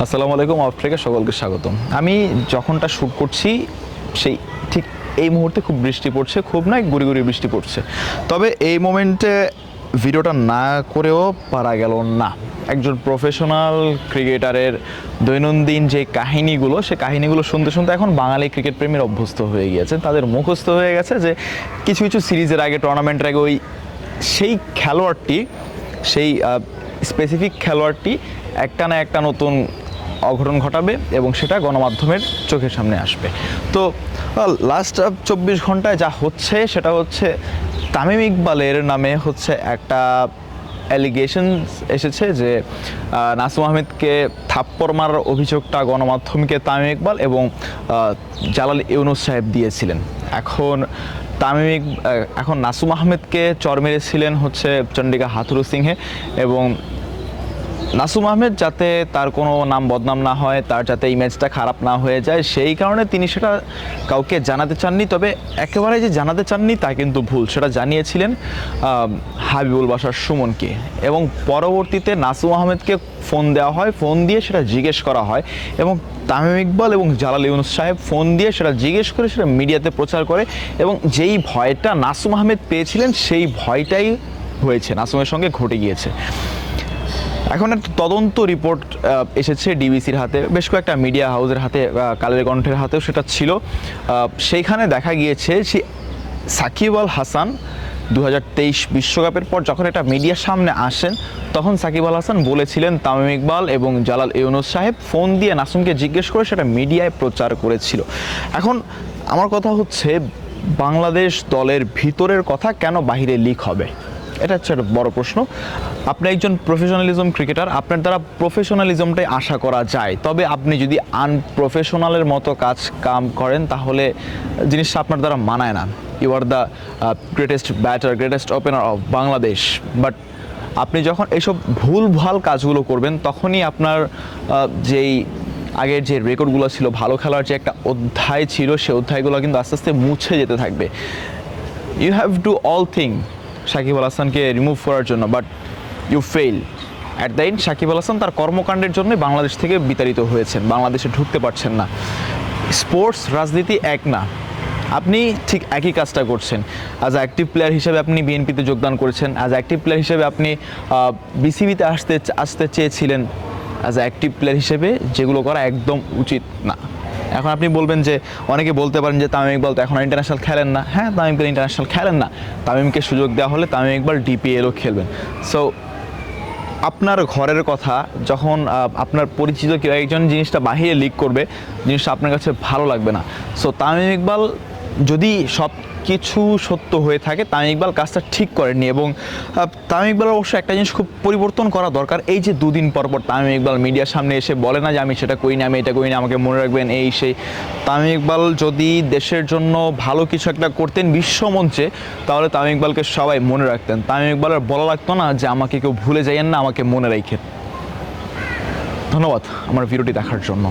আসসালামু আলাইকুম, আফ্রিকা সকলকে স্বাগতম। আমি যখনটা শ্যুট করছি সেই ঠিক এই মুহূর্তে খুব বৃষ্টি পড়ছে, খুব নয় গুড়ি গুড়ি বৃষ্টি পড়ছে। তবে এই মোমেন্টে ভিডিওটা না করেও পারা গেল না। একজন প্রফেশনাল ক্রিকেটারের দৈনন্দিন যে কাহিনীগুলো, সে কাহিনীগুলো শুনতে শুনতে এখন বাঙালি ক্রিকেট প্রেমীর অভ্যস্ত হয়ে গিয়েছে, তাদের মুখস্থ হয়ে গেছে যে কিছু কিছু সিরিজের আগে, টুর্নামেন্টের আগে সেই খেলোয়াড়টি, সেই স্পেসিফিক খেলোয়াড়টি একটা না একটা নতুন অঘটন ঘটাবে এবং সেটা গণমাধ্যমের চোখের সামনে আসবে। তো লাস্ট 24 ঘন্টায় যা হচ্ছে সেটা হচ্ছে তামিম ইকবালের নামে হচ্ছে একটা অ্যালিগেশন এসেছে যে নাসুম আহমেদকে থাপ্পড় মারার অভিযোগটা গণমাধ্যমকে তামিম ইকবাল এবং জালাল ইউনুস সাহেব দিয়েছিলেন। এখন নাসুম আহমেদকে চর মেরেছিলেন হচ্ছে চন্ডিকা হাথুরু সিংহে, এবং নাসুম আহমেদ যাতে তার কোনো নাম বদনাম না হয়, তার যাতে ইমেজটা খারাপ না হয়ে যায়, সেই কারণে তিনি সেটা কাউকে জানাতে চাননি। তবে একেবারে যে জানাতে চাননি তা কিন্তু ভুল, সেটা জানিয়েছিলেন হাবিবুল বাশার সুমনকে, এবং পরবর্তীতে নাসুম আহমেদকে ফোন দেওয়া হয়, ফোন দিয়ে সেটা জিজ্ঞেস করা হয়, এবং তামিম ইকবাল এবং জালাল ইউনুস সাহেব ফোন দিয়ে সেটা জিজ্ঞেস করে সেটা মিডিয়াতে প্রচার করে, এবং যেই ভয়টা নাসুম আহমেদ পেয়েছিলেন সেই ভয়টাই হয়েছে, নাসুমের সঙ্গে ঘটে গিয়েছে। এখন একটা তদন্ত রিপোর্ট এসেছে ডিবিসির হাতে, বেশ কয়েকটা মিডিয়া হাউসের হাতে, কালের কণ্ঠের হাতেও সেটা ছিল। সেইখানে দেখা গিয়েছে যে সাকিব আল হাসান 2023 বিশ্বকাপের পর যখন এটা মিডিয়ার সামনে আসেন, তখন সাকিব আল হাসান বলেছিলেন তামিম ইকবাল এবং জালাল ইউনুস সাহেব ফোন দিয়ে নাসুমকে জিজ্ঞেস করে সেটা মিডিয়ায় প্রচার করেছিল। এখন আমার কথা হচ্ছে, বাংলাদেশ দলের ভিতরের কথা কেন বাহিরে লিক হবে? এটা হচ্ছে একটা বড় প্রশ্ন। আপনি একজন প্রফেশনালিজম ক্রিকেটার, আপনার দ্বারা প্রফেশনালিজমটাই আশা করা যায়। তবে আপনি যদি আনপ্রফেশনালের মতো কাম করেন তাহলে জিনিসটা আপনার দ্বারা মানায় না। You are the greatest batter, greatest opener of Bangladesh, but আপনি যখন এইসব ভুলভাল কাজগুলো করবেন তখনই আপনার যেই আগের যে রেকর্ডগুলো ছিল, ভালো খেলার যে একটা অধ্যায় ছিল, সেই অধ্যায়গুলো কিন্তু আস্তে আস্তে মুছে যেতে থাকবে। You have do all thing Sakib Al হাসানকে রিমুভ করার জন্য, but you fail at the end. Sakib Al Hasan তার কর্মকাণ্ডের জন্য বাংলাদেশ থেকে বিতাড়িত হয়েছেন, বাংলাদেশে ঢুকতে পারছেন না। স্পোর্টস রাজনীতি এক না, আপনি ঠিক একই কাজটা করছেন। অ্যাজ অ্যাক্টিভ প্লেয়ার হিসেবে আপনি বিএনপিতে যোগদান করেছেন, অ্যাজ অ্যাক্টিভ প্লেয়ার হিসেবে আপনি বিসিবিতে আসতে চেয়েছিলেন। অ্যাজ অ্যাক্টিভ প্লেয়ার হিসেবে যেগুলো করা একদম উচিত না। এখন আপনি বলবেন যে, অনেকে বলতে পারেন যে তামিম ইকবাল তো এখন ইন্টারন্যাশনাল খেলেন না। হ্যাঁ, তামিম ইকবাল ইন্টারন্যাশনাল খেলেন না, তামিমকে সুযোগ দেওয়া হলে তামিম ইকবাল ডিপিএলও খেলবেন। সো আপনার ঘরের কথা যখন আপনার পরিচিত কেউ একজন জিনিসটা বাহিরে লিক করবে, জিনিসটা আপনার কাছে ভালো লাগবে না। সো তামিম ইকবাল যদি সব কিছু সত্য হয়ে থাকে, তামিম ইকবাল কাজটা ঠিক করেননি, এবং তামিম ইকবালের অবশ্য একটা জিনিস খুব পরিবর্তন করা দরকার। এই যে 2 দিন পর পর তামিম ইকবাল মিডিয়ার সামনে এসে বলে না যে আমি সেটা করিনি, আমি এটা করিনি, আমাকে মনে রাখবেন, এই সেই। তামিম ইকবাল যদি দেশের জন্য ভালো কিছু একটা করতেন বিশ্বমঞ্চে, তাহলে তামিম ইকবালকে সবাই মনে রাখতেন। তামিম ইকবালের বলা লাগতো না যে আমাকে কেউ ভুলে যাইয়েন না, আমাকে মনে রাখেন। ধন্যবাদ আমার ভিডিওটি দেখার জন্য।